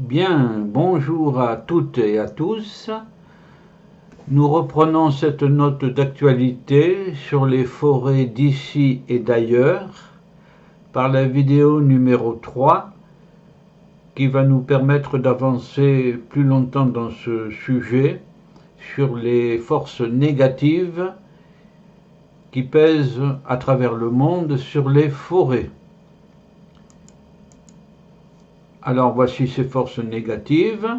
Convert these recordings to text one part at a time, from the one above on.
Bien, bonjour à toutes et à tous. Nous reprenons cette note d'actualité sur les forêts d'ici et d'ailleurs par la vidéo numéro 3 qui va nous permettre d'avancer plus longtemps dans ce sujet sur les forces négatives qui pèsent à travers le monde sur les forêts. Alors voici ces forces négatives.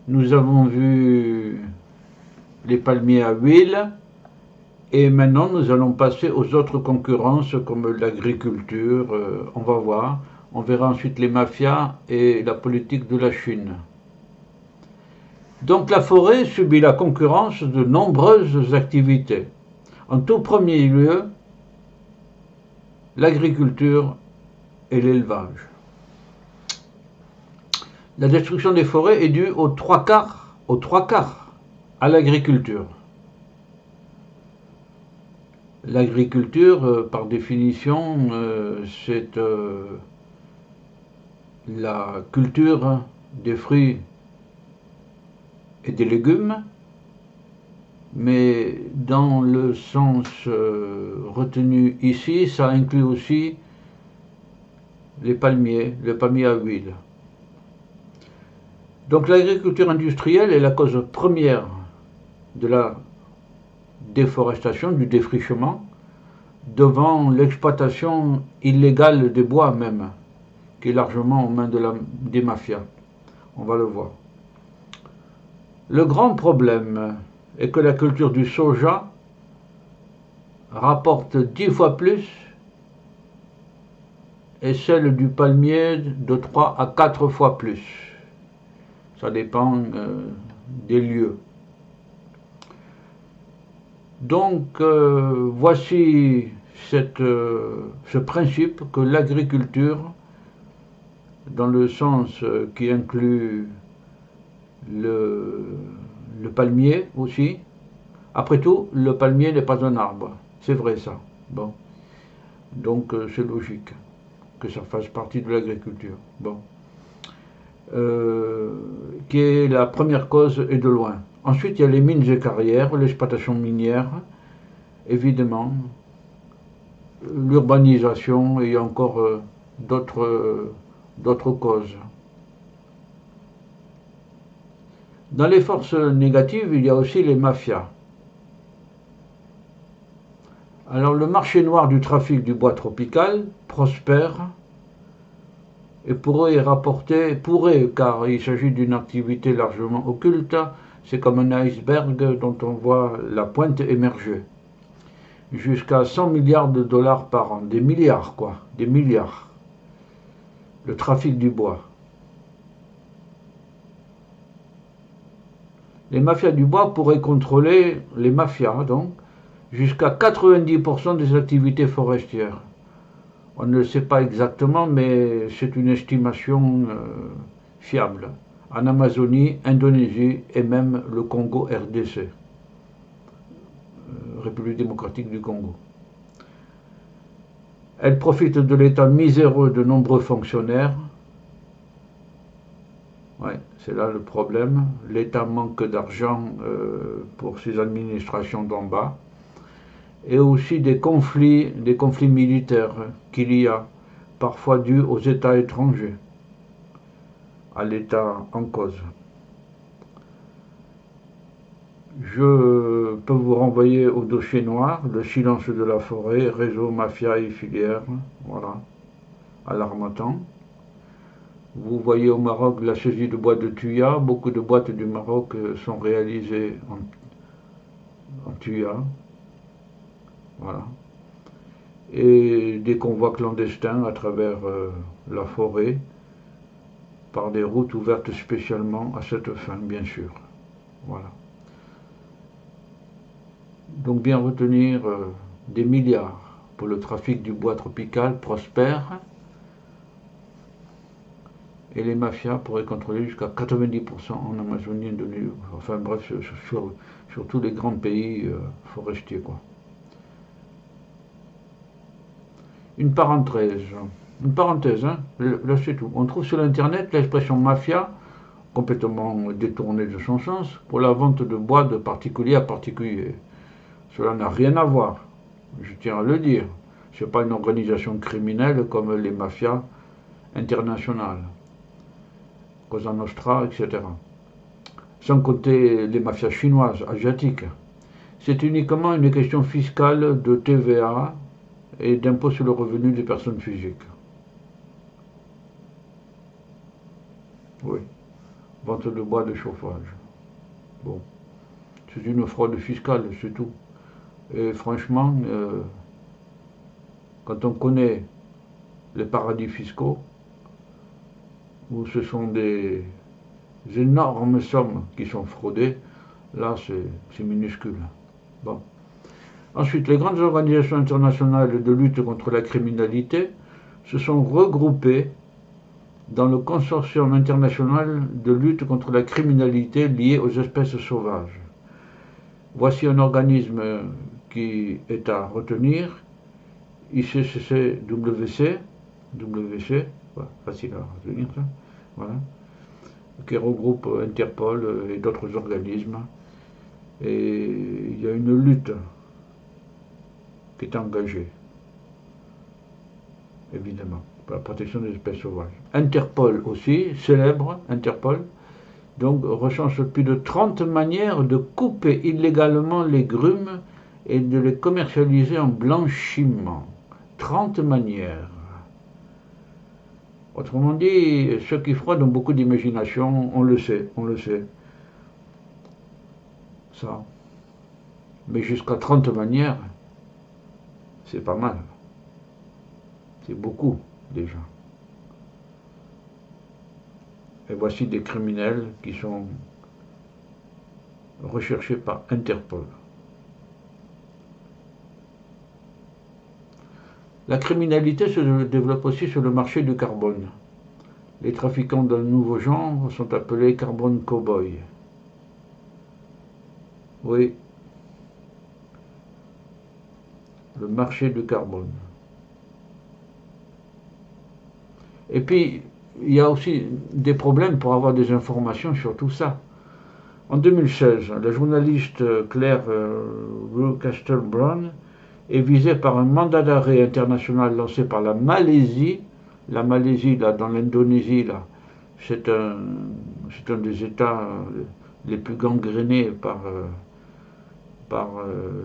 Nous avons vu les palmiers à huile et maintenant nous allons passer aux autres concurrences comme l'agriculture. On va voir. On verra ensuite les mafias et la politique de la Chine. Donc la forêt subit la concurrence de nombreuses activités. En tout premier lieu, l'agriculture et l'élevage. La destruction des forêts est due aux trois quarts à l'agriculture. L'agriculture, par définition, c'est la culture des fruits et des légumes, mais dans le sens retenu ici, ça inclut aussi les palmiers à huile. Donc l'agriculture industrielle est la cause première de la déforestation, du défrichement, devant l'exploitation illégale des bois même, qui est largement aux mains des mafias. On va le voir. Le grand problème est que la culture du soja rapporte 10 fois plus et celle du palmier de 3 à 4 fois plus. Ça dépend des lieux. Donc voici ce principe que l'agriculture, dans le sens qui inclut le palmier aussi, après tout, le palmier n'est pas un arbre, c'est vrai ça. Bon, donc c'est logique que ça fasse partie de l'agriculture. Bon. Qui est la première cause et de loin. Ensuite, il y a les mines et carrières, l'exploitation minière, évidemment, l'urbanisation et encore d'autres causes. Dans les forces négatives, il y a aussi les mafias. Alors, le marché noir du trafic du bois tropical prospère et pourrait car il s'agit d'une activité largement occulte, c'est comme un iceberg dont on voit la pointe émerger. Jusqu'à 100 milliards de dollars par an, des milliards quoi, des milliards. Le trafic du bois. Les mafias du bois pourraient contrôler, les mafias donc, jusqu'à 90% des activités forestières. On ne le sait pas exactement, mais c'est une estimation fiable. En Amazonie, Indonésie et même le Congo RDC, République démocratique du Congo. Elle profite de l'état miséreux de nombreux fonctionnaires. Ouais, c'est là le problème. L'État manque d'argent pour ses administrations d'en bas. Et aussi des conflits militaires qu'il y a, parfois dus aux États étrangers, à l'État en cause. Je peux vous renvoyer au dossier noir, le silence de la forêt, réseau, mafia et filières, voilà, à l'harmattan. Vous voyez au Maroc la saisie de bois de tuya, beaucoup de boîtes du Maroc sont réalisées en tuya. Voilà. Et des convois clandestins à travers la forêt, par des routes ouvertes spécialement à cette fin, bien sûr. Voilà. Donc bien retenir des milliards pour le trafic du bois tropical prospère, et les mafias pourraient contrôler jusqu'à 90% en Amazonie, Indonésie, enfin bref, sur tous les grands pays forestiers, quoi. Une parenthèse, hein. Là c'est tout. On trouve sur l'internet l'expression mafia complètement détourné de son sens, pour la vente de bois de particulier à particulier. Cela n'a rien à voir, je tiens à le dire. Ce n'est pas une organisation criminelle comme les mafias internationales, Cosa Nostra, etc. Sans compter les mafias chinoises, asiatiques. C'est uniquement une question fiscale de TVA et d'impôt sur le revenu des personnes physiques. Oui, vente de bois de chauffage. Bon, c'est une fraude fiscale, c'est tout. Et franchement, quand on connaît les paradis fiscaux, où ce sont des énormes sommes qui sont fraudées, là c'est minuscule. Bon. Ensuite, les grandes organisations internationales de lutte contre la criminalité se sont regroupées dans le consortium international de lutte contre la criminalité liée aux espèces sauvages. Voici un organisme qui est à retenir, ICCWC, facile à retenir ça, voilà, qui regroupe Interpol et d'autres organismes. Et il y a une lutte qui est engagée, évidemment, pour la protection des espèces sauvages. Interpol aussi, célèbre Interpol, donc recense plus de 30 manières de couper illégalement les grumes et de les commercialiser en blanchiment. 30 manières. Autrement dit, ceux qui fraudent ont beaucoup d'imagination, on le sait. Ça. Mais jusqu'à 30 manières, c'est pas mal. C'est beaucoup, déjà. Et voici des criminels qui sont recherchés par Interpol. La criminalité se développe aussi sur le marché du carbone. Les trafiquants d'un nouveau genre sont appelés carbone cow-boys. Oui, le marché du carbone. Et puis, il y a aussi des problèmes pour avoir des informations sur tout ça. En 2016, la journaliste Claire Castle-Brown est visée par un mandat d'arrêt international lancé par la Malaisie. La Malaisie, là, dans l'Indonésie, là, c'est un des États les plus gangrénés par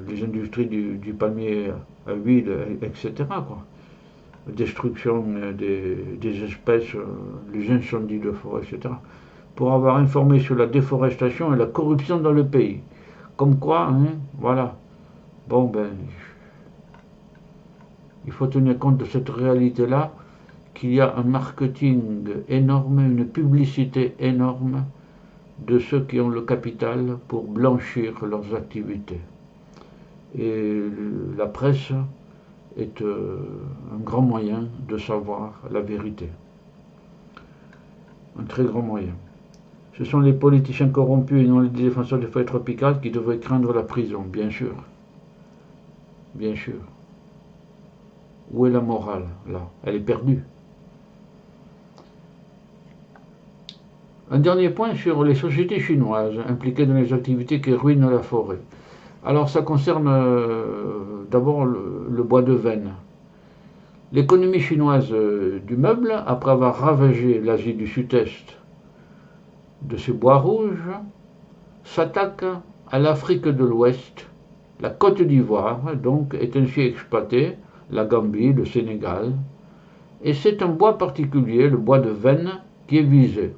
les industries du palmier à huile, etc., quoi. Destruction des espèces, les incendies de forêt, etc., pour avoir informé sur la déforestation et la corruption dans le pays. Comme quoi, hein, voilà. Bon, ben, il faut tenir compte de cette réalité-là, qu'il y a un marketing énorme, une publicité énorme de ceux qui ont le capital pour blanchir leurs activités. Et la presse est un grand moyen de savoir la vérité. Un très grand moyen. Ce sont les politiciens corrompus et non les défenseurs des forêts tropicales qui devraient craindre la prison, bien sûr. Bien sûr. Où est la morale, là? Elle est perdue. Un dernier point sur les sociétés chinoises impliquées dans les activités qui ruinent la forêt. Alors ça concerne d'abord le bois de veine. L'économie chinoise du meuble, après avoir ravagé l'Asie du Sud-Est de ses bois rouges, s'attaque à l'Afrique de l'Ouest. La Côte d'Ivoire, donc, est ainsi exploitée, la Gambie, le Sénégal, et c'est un bois particulier, le bois de veine, qui est visé.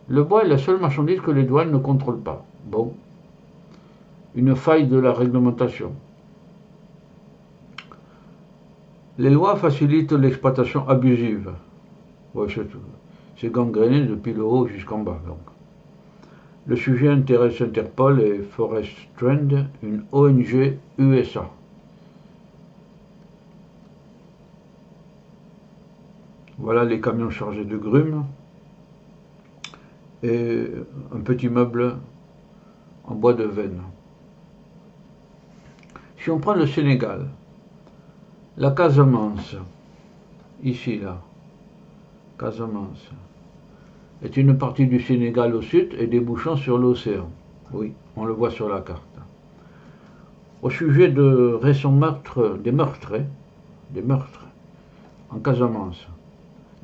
Le bois est la seule marchandise que les douanes ne contrôlent pas. Bon, une faille de la réglementation. Les lois facilitent l'exploitation abusive. Ouais, c'est gangréné depuis le haut jusqu'en bas. Donc. Le sujet intéresse Interpol et Forest Trend, une ONG USA. Voilà les camions chargés de grumes et un petit meuble en bois de veine. Si on prend le Sénégal, la Casamance, ici, là, Casamance, est une partie du Sénégal au sud et débouchant sur l'océan. Oui, on le voit sur la carte. Au sujet de récents meurtres, des meurtres en Casamance.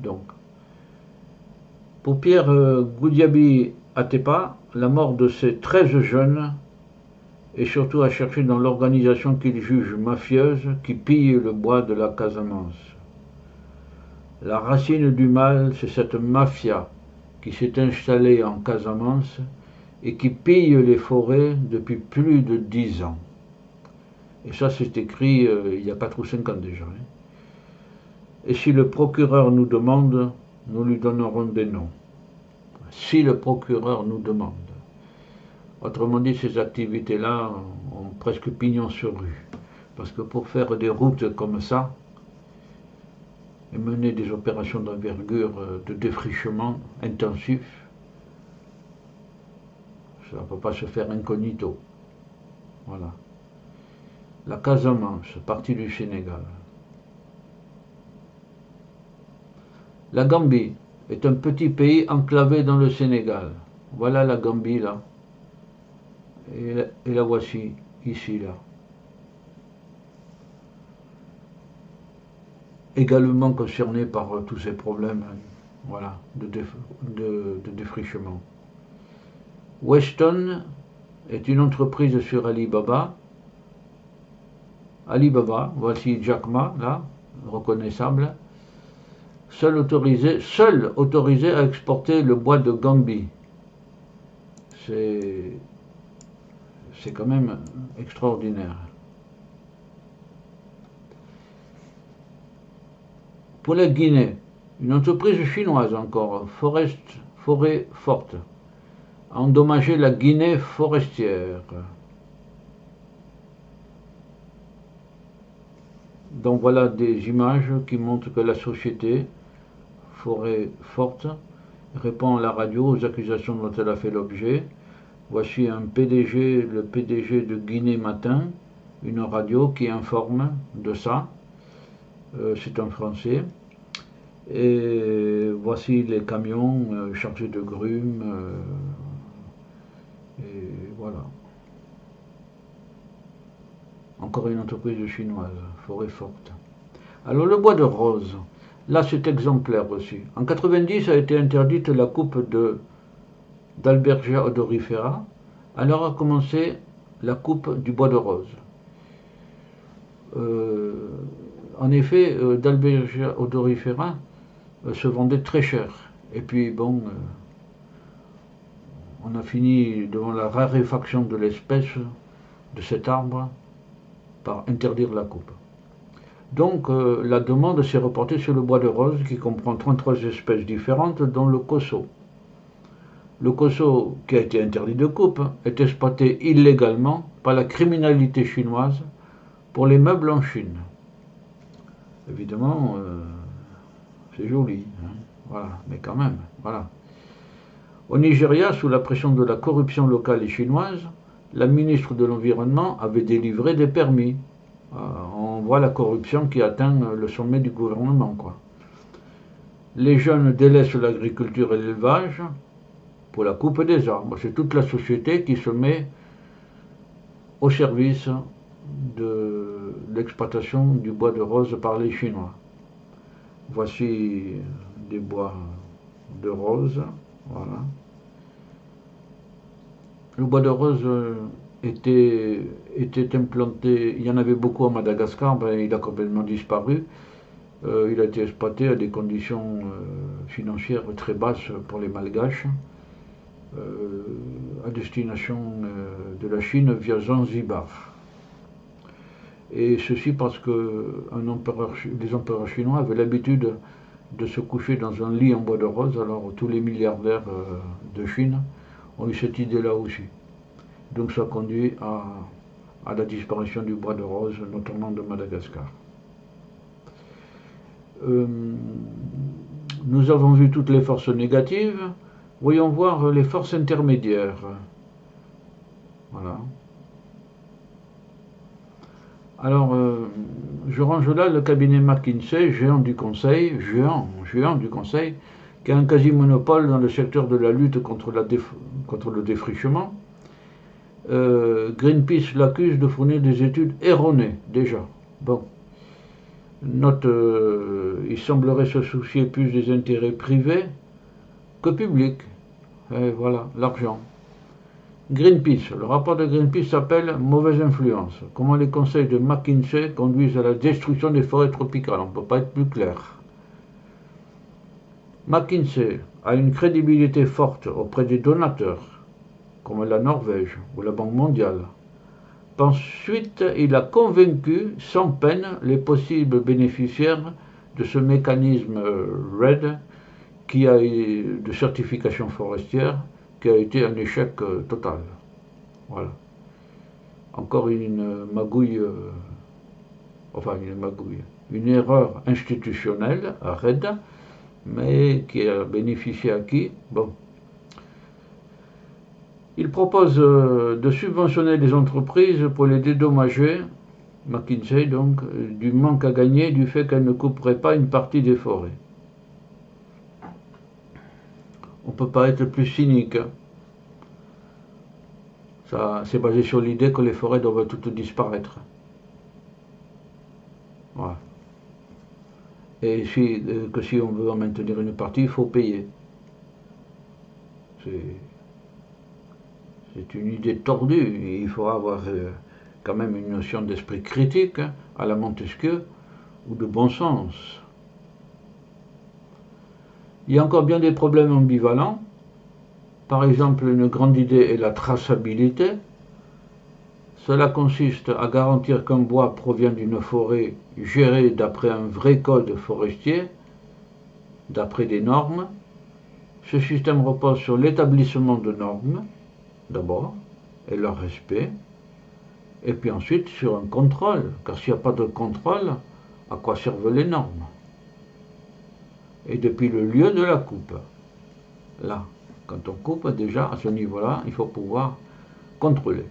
Donc, pour Pierre Goudiaby Atepa, la mort de ces 13 jeunes est surtout à chercher dans l'organisation qu'il juge mafieuse qui pille le bois de la Casamance. La racine du mal, c'est cette mafia qui s'est installée en Casamance et qui pille les forêts depuis plus de 10 ans. Et ça, c'est écrit il y a 4 ou 5 ans déjà. Et si le procureur nous demande, nous lui donnerons des noms. Si le procureur nous demande. Autrement dit, ces activités-là ont presque pignon sur rue. Parce que pour faire des routes comme ça, et mener des opérations d'envergure de défrichement intensif, ça ne peut pas se faire incognito. Voilà. La Casamance, partie du Sénégal. La Gambie est un petit pays enclavé dans le Sénégal. Voilà la Gambie là. Et la voici ici là. Également concernée par tous ces problèmes, voilà, de défrichement. Weston est une entreprise sur Alibaba. Alibaba, voici Jack Ma, là, reconnaissable. Seul autorisé à exporter le bois de Gambie. C'est quand même extraordinaire. Pour la Guinée, une entreprise chinoise encore, Forêt Forte, a endommagé la Guinée forestière. Donc voilà des images qui montrent que la société Forêt Forte répond à la radio aux accusations dont elle a fait l'objet. Voici le PDG de Guinée Matin, une radio qui informe de ça. C'est un Français. Et voici les camions chargés de grumes. Et voilà. Encore une entreprise chinoise, Forêt Forte. Alors le bois de rose, là c'est exemplaire aussi. En 90 a été interdite la coupe d'Albergia odorifera. Alors a commencé la coupe du bois de rose. En effet, d'Albergia odorifera se vendait très cher. Et puis bon, on a fini devant la raréfaction de l'espèce de cet arbre par interdire la coupe. Donc la demande s'est reportée sur le bois de rose qui comprend 33 espèces différentes dont le koso. Le koso, qui a été interdit de coupe, est exploité illégalement par la criminalité chinoise pour les meubles en Chine. Évidemment, c'est joli, hein, voilà, mais quand même, voilà. Au Nigeria, sous la pression de la corruption locale et chinoise, la ministre de l'Environnement avait délivré des permis. On voit la corruption qui atteint le sommet du gouvernement, quoi. Les jeunes délaissent l'agriculture et l'élevage pour la coupe des arbres. C'est toute la société qui se met au service de l'exploitation du bois de rose par les Chinois. Voici des bois de rose, voilà. Le bois de rose était implanté, il y en avait beaucoup à Madagascar, ben, il a complètement disparu. Il a été exploité à des conditions financières très basses pour les Malgaches, à destination de la Chine via Zanzibar. Et ceci parce que les empereurs chinois avaient l'habitude de se coucher dans un lit en bois de rose, alors tous les milliardaires de Chine ont eu cette idée-là aussi. Donc ça conduit à la disparition du bois de rose, notamment de Madagascar. Nous avons vu toutes les forces négatives, voyons voir les forces intermédiaires. Voilà. Alors, je range là le cabinet McKinsey, géant du conseil, qui a un quasi-monopole dans le secteur de la lutte contre le défrichement. Greenpeace l'accuse de fournir des études erronées, déjà. Bon. Note, il semblerait se soucier plus des intérêts privés que publics. Et voilà, l'argent. Greenpeace. Le rapport de Greenpeace s'appelle « Mauvaise influence. Comment les conseils de McKinsey conduisent à la destruction des forêts tropicales ». On ne peut pas être plus clair. McKinsey a une crédibilité forte auprès des donateurs, comme la Norvège ou la Banque mondiale. Ensuite, il a convaincu sans peine les possibles bénéficiaires de ce mécanisme REDD de certification forestière qui a été un échec total. Voilà. Encore une magouille, une erreur institutionnelle à REDD, mais qui a bénéficié à qui? Bon. Il propose de subventionner les entreprises pour les dédommager, McKinsey donc, du manque à gagner du fait qu'elles ne couperaient pas une partie des forêts. On ne peut pas être plus cynique. Ça, c'est basé sur l'idée que les forêts doivent toutes disparaître. Voilà. Et que si on veut en maintenir une partie, il faut payer. C'est une idée tordue. Il faut avoir quand même une notion d'esprit critique à la Montesquieu ou de bon sens. Il y a encore bien des problèmes ambivalents. Par exemple, une grande idée est la traçabilité. Cela consiste à garantir qu'un bois provient d'une forêt gérée d'après un vrai code forestier, d'après des normes. Ce système repose sur l'établissement de normes, d'abord, et leur respect, et puis ensuite sur un contrôle, car s'il n'y a pas de contrôle, à quoi servent les normes? Et depuis le lieu de la coupe, là, quand on coupe déjà à ce niveau-là, il faut pouvoir contrôler.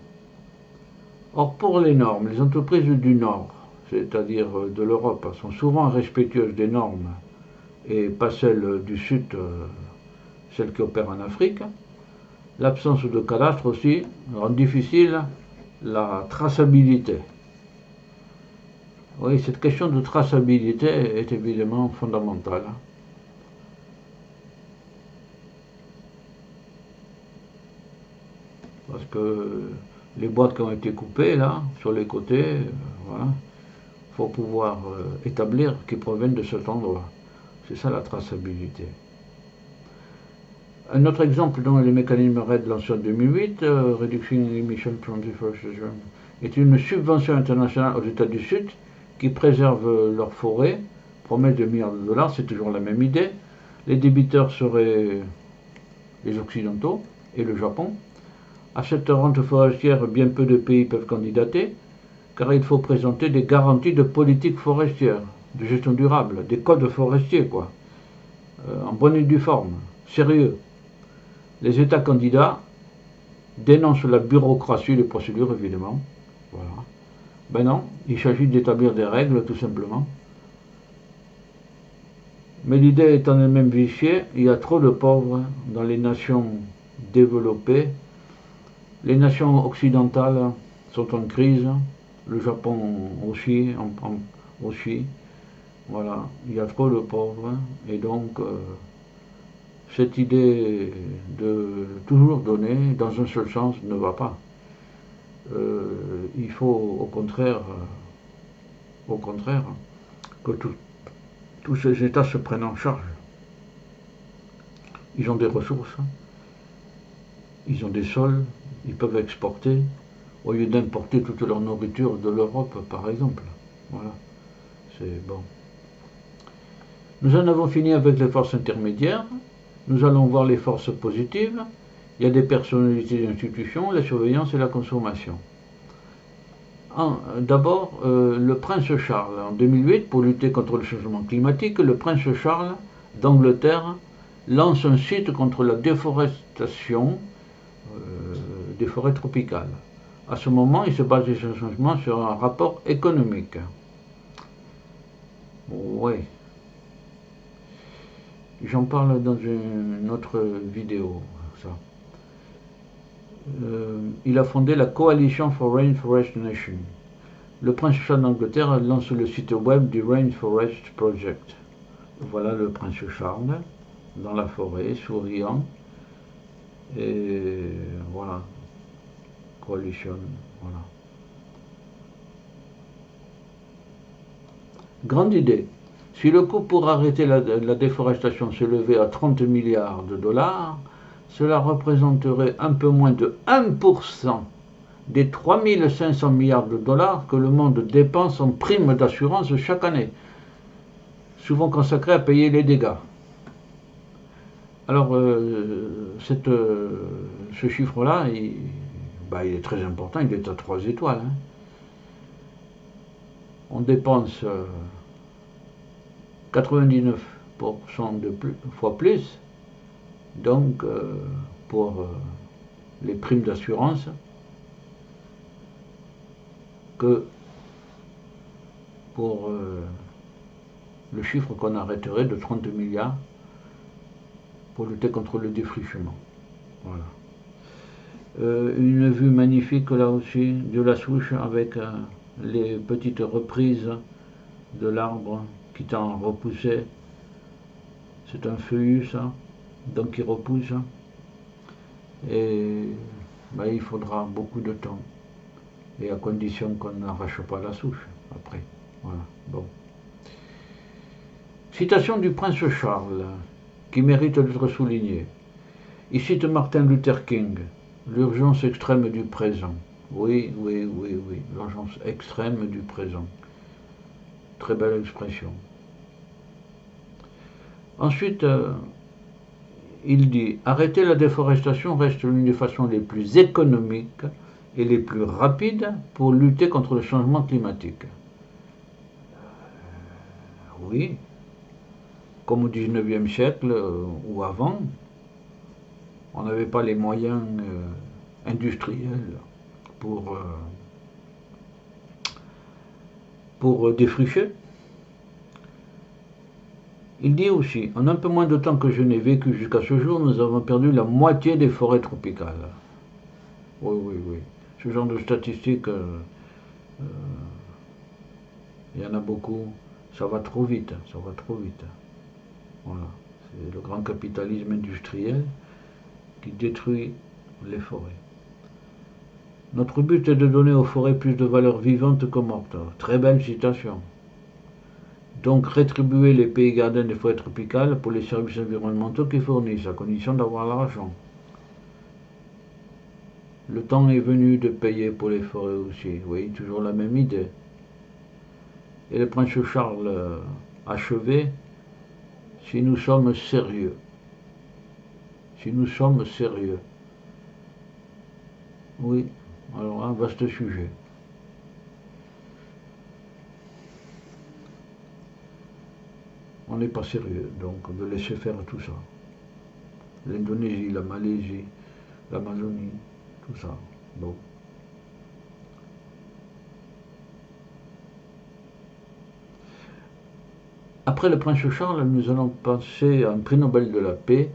Or, pour les normes, les entreprises du Nord, c'est-à-dire de l'Europe, sont souvent respectueuses des normes et pas celles du Sud, celles qui opèrent en Afrique. L'absence de cadastre aussi rend difficile la traçabilité. Oui, cette question de traçabilité est évidemment fondamentale. Parce que les boîtes qui ont été coupées là, sur les côtés, voilà, il faut pouvoir établir qu'ils proviennent de cet endroit. C'est ça la traçabilité. Un autre exemple dans les mécanismes REDD lancés en 2008, Reduction Emission from Deforestation, est une subvention internationale aux États du Sud qui préservent leurs forêts, promesse de milliards de dollars, c'est toujours la même idée. Les débiteurs seraient les Occidentaux et le Japon. À cette rente forestière, bien peu de pays peuvent candidater, car il faut présenter des garanties de politique forestière, de gestion durable, des codes forestiers, quoi, en bonne et due forme, sérieux. Les États candidats dénoncent la bureaucratie des procédures, évidemment. Voilà. Ben non, il s'agit d'établir des règles, tout simplement. Mais l'idée étant elle-même viciée, il y a trop de pauvres dans les nations développées. Les nations occidentales sont en crise, le Japon aussi, aussi. Voilà, il y a trop de pauvres, et donc cette idée de toujours donner dans un seul sens ne va pas. Il faut au contraire que tous ces États se prennent en charge. Ils ont des ressources, ils ont des sols, ils peuvent exporter, au lieu d'importer toute leur nourriture de l'Europe, par exemple. Voilà, c'est bon. Nous en avons fini avec les forces intermédiaires. Nous allons voir les forces positives. Il y a des personnalités d'institutions, la surveillance et la consommation. D'abord, le prince Charles. En 2008, pour lutter contre le changement climatique, le prince Charles d'Angleterre lance un site contre la déforestation des forêts tropicales. À ce moment, il se base essentiellement sur un rapport économique. Oui. J'en parle dans une autre vidéo. Ça. Il a fondé la Coalition for Rainforest Nation. Le prince Charles d'Angleterre lance le site web du Rainforest Project. Voilà le prince Charles dans la forêt, souriant. Et voilà, coalition, voilà. Grande idée. Si le coût pour arrêter la déforestation s'élevait à 30 milliards de dollars, cela représenterait un peu moins de 1% des 3500 milliards de dollars que le monde dépense en primes d'assurance chaque année, souvent consacrées à payer les dégâts. Alors, ce chiffre-là, il est très important, il est à 3 étoiles. Hein. On dépense 99% fois plus, donc pour les primes d'assurance, que pour le chiffre qu'on arrêterait de 30 milliards pour lutter contre le défrichement. Voilà. Une vue magnifique là aussi de la souche avec les petites reprises de l'arbre qui tend à repousser. C'est un feuillu ça, donc il repousse. Et il faudra beaucoup de temps. Et à condition qu'on n'arrache pas la souche après. Voilà. Bon. Citation du prince Charles, qui mérite d'être soulignée. Il cite Martin Luther King, l'urgence extrême du présent. Oui, l'urgence extrême du présent. Très belle expression. Ensuite, il dit « Arrêter la déforestation reste l'une des façons les plus économiques et les plus rapides pour lutter contre le changement climatique. » Oui, comme au XIXe siècle ou avant, on n'avait pas les moyens industriels pour défricher. Il dit aussi, en un peu moins de temps que je n'ai vécu jusqu'à ce jour, nous avons perdu la moitié des forêts tropicales. Oui. Ce genre de statistiques, il y en a beaucoup. Ça va trop vite. Voilà. C'est le grand capitalisme industriel qui détruit les forêts. Notre but est de donner aux forêts plus de valeur vivante que morte. Très belle citation. Donc rétribuer les pays gardiens des forêts tropicales pour les services environnementaux qu'ils fournissent, à condition d'avoir l'argent. Le temps est venu de payer pour les forêts aussi. Oui, toujours la même idée. Et le prince Charles achevé, si nous sommes sérieux. Oui, alors un vaste sujet. On n'est pas sérieux, donc de laisser faire tout ça. L'Indonésie, la Malaisie, l'Amazonie, tout ça. Bon. Après le prince Charles, nous allons passer à un prix Nobel de la paix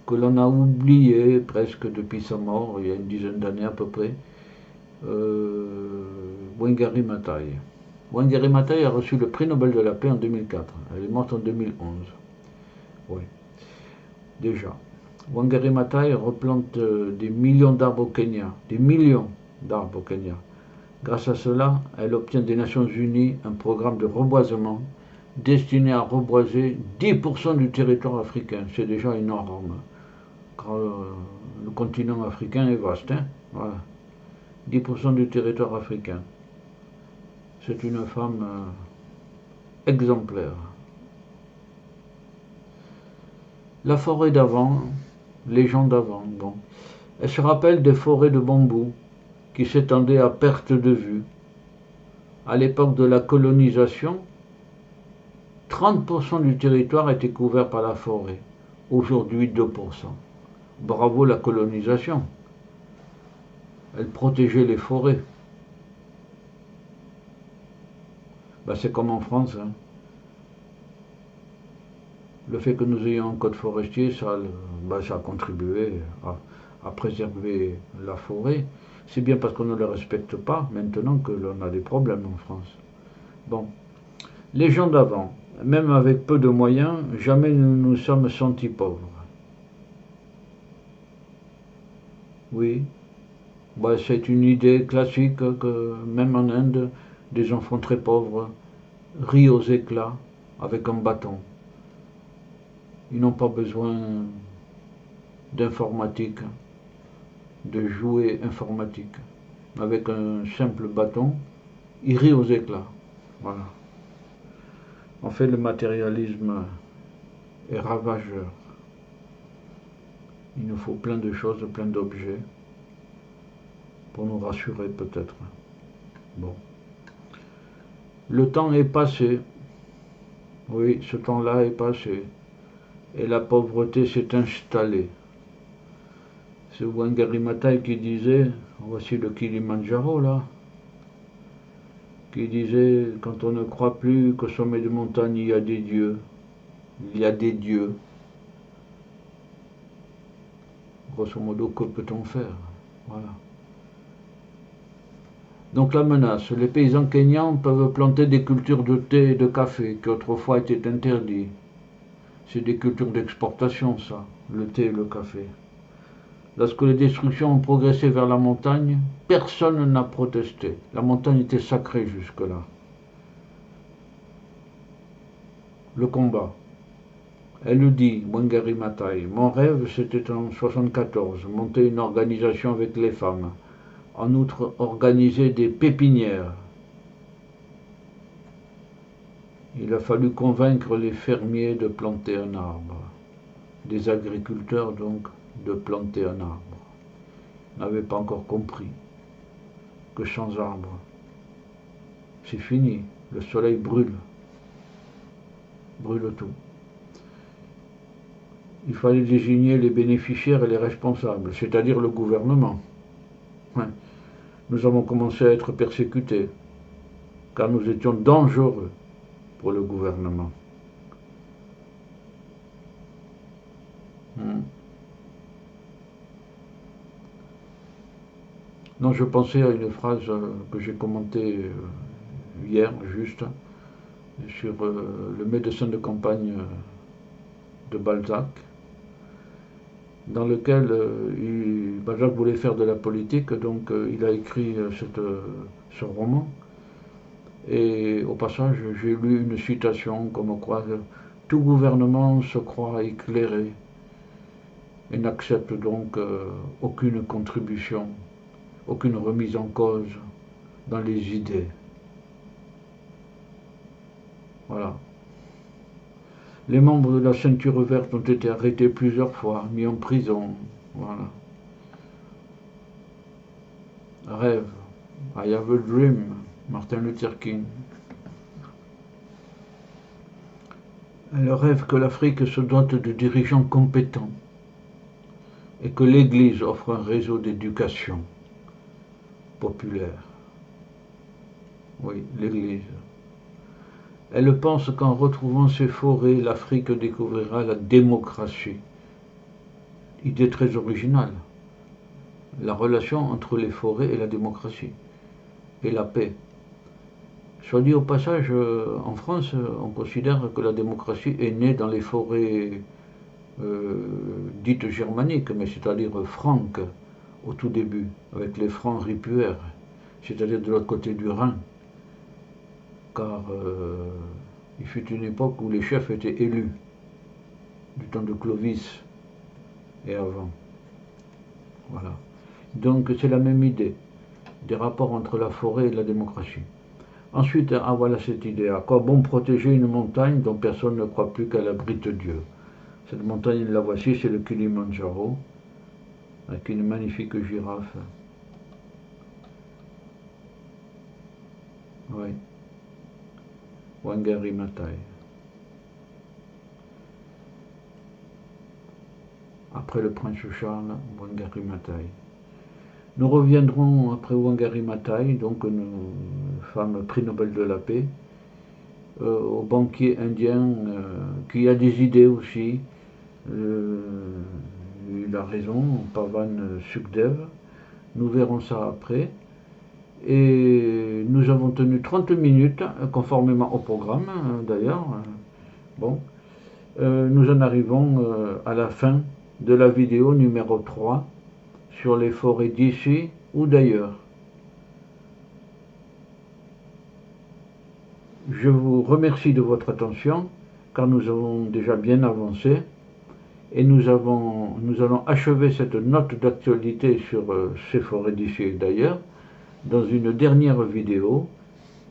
que l'on a oublié presque depuis sa mort, il y a une dizaine d'années à peu près, Wangari Maathai. Wangari Maathai a reçu le prix Nobel de la paix en 2004. Elle est morte en 2011. Oui, déjà. Wangari Maathai replante des millions d'arbres au Kenya. Grâce à cela, elle obtient des Nations Unies un programme de reboisement destiné à reboiser 10% du territoire africain. C'est déjà énorme. Le continent africain est vaste. Hein, voilà. 10% du territoire africain. C'est une femme exemplaire. La forêt d'avant, les gens d'avant, bon. Elle se rappelle des forêts de bambou qui s'étendaient à perte de vue. À l'époque de la colonisation, 30% du territoire était couvert par la forêt. Aujourd'hui, 2%. Bravo la colonisation. Elle protégeait les forêts. C'est comme en France. Hein. Le fait que nous ayons un code forestier, ça a contribué à préserver la forêt. C'est bien parce qu'on ne le respecte pas maintenant que l'on a des problèmes en France. Bon, les gens d'avant, même avec peu de moyens, jamais nous nous sommes sentis pauvres. Oui, c'est une idée classique que même en Inde, des enfants très pauvres rient aux éclats avec un bâton. Ils n'ont pas besoin d'informatique, de jouets informatiques. Avec un simple bâton, ils rient aux éclats. Voilà. En fait, le matérialisme est ravageur. Il nous faut plein de choses, plein d'objets, pour nous rassurer peut-être. Bon. Le temps est passé. Oui, ce temps-là est passé. Et la pauvreté s'est installée. C'est Wangari Maathai qui disait, voici le Kilimandjaro là, qui disait, quand on ne croit plus qu'au sommet de montagne il y a des dieux, il y a des dieux. Grosso modo, que peut-on faire? Voilà. Donc la menace, les paysans kényans peuvent planter des cultures de thé et de café qui autrefois étaient interdits. C'est des cultures d'exportation ça, le thé et le café. Lorsque les destructions ont progressé vers la montagne, personne n'a protesté. La montagne était sacrée jusque-là. Le combat. Elle le dit, Wangari Maathai. Mon rêve, c'était en 1974, monter une organisation avec les femmes. En outre, organiser des pépinières. Il a fallu convaincre les fermiers de planter un arbre. Des agriculteurs, donc, de planter un arbre. N'avaient pas encore compris que sans arbre, c'est fini. Le soleil brûle tout. Il fallait désigner les bénéficiaires et les responsables, c'est-à-dire le gouvernement. Nous avons commencé à être persécutés, car nous étions dangereux pour le gouvernement. Non, je pensais à une phrase que j'ai commentée hier, juste, sur le médecin de campagne de Balzac, dans lequel Balzac voulait faire de la politique, donc il a écrit ce roman. Et au passage, j'ai lu une citation comme quoi tout gouvernement se croit éclairé et n'accepte donc aucune contribution, aucune remise en cause dans les idées. Voilà. Les membres de la ceinture verte ont été arrêtés plusieurs fois, mis en prison. Voilà. Rêve. I have a dream. Martin Luther King. Elle rêve que l'Afrique se dote de dirigeants compétents et que l'Église offre un réseau d'éducation populaire. Oui, l'Église. Elle pense qu'en retrouvant ses forêts, l'Afrique découvrira la démocratie. Idée très originale. La relation entre les forêts et la démocratie. Et la paix. Soit dit au passage, en France, on considère que la démocratie est née dans les forêts dites germaniques, mais c'est-à-dire franques, au tout début, avec les francs ripuaires, c'est-à-dire de l'autre côté du Rhin. Car il fut une époque où les chefs étaient élus, du temps de Clovis et avant. Voilà. Donc c'est la même idée, des rapports entre la forêt et la démocratie. Ensuite, voilà cette idée. À quoi bon protéger une montagne dont personne ne croit plus qu'elle abrite Dieu? Cette montagne, la voici, c'est le Kilimandjaro, avec une magnifique girafe. Oui. Wangari Maathai. Après le prince Charles, Wangari Maathai. Nous reviendrons après Wangari Maathai, donc une femme prix Nobel de la paix, au banquier indien qui a des idées aussi. Il a raison, Pavan Sukhdev. Nous verrons ça après. Et nous avons tenu 30 minutes, conformément au programme d'ailleurs. Bon, nous en arrivons à la fin de la vidéo numéro 3 sur les forêts d'ici ou d'ailleurs. Je vous remercie de votre attention car nous avons déjà bien avancé et nous allons achever cette note d'actualité sur ces forêts d'ici et d'ailleurs dans une dernière vidéo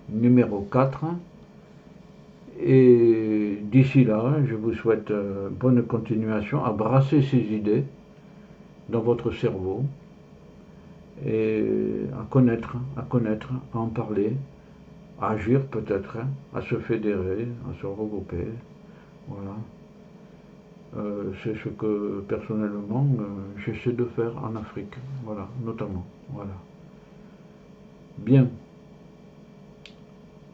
numéro 4. Et d'ici là, je vous souhaite bonne continuation à brasser ces idées dans votre cerveau et à connaître, à en parler, à agir peut-être, à se fédérer, à se regrouper. Voilà. C'est ce que personnellement j'essaie de faire en Afrique, voilà, notamment. Voilà. Bien.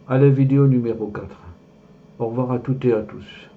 À la vidéo numéro 4. Au revoir à toutes et à tous.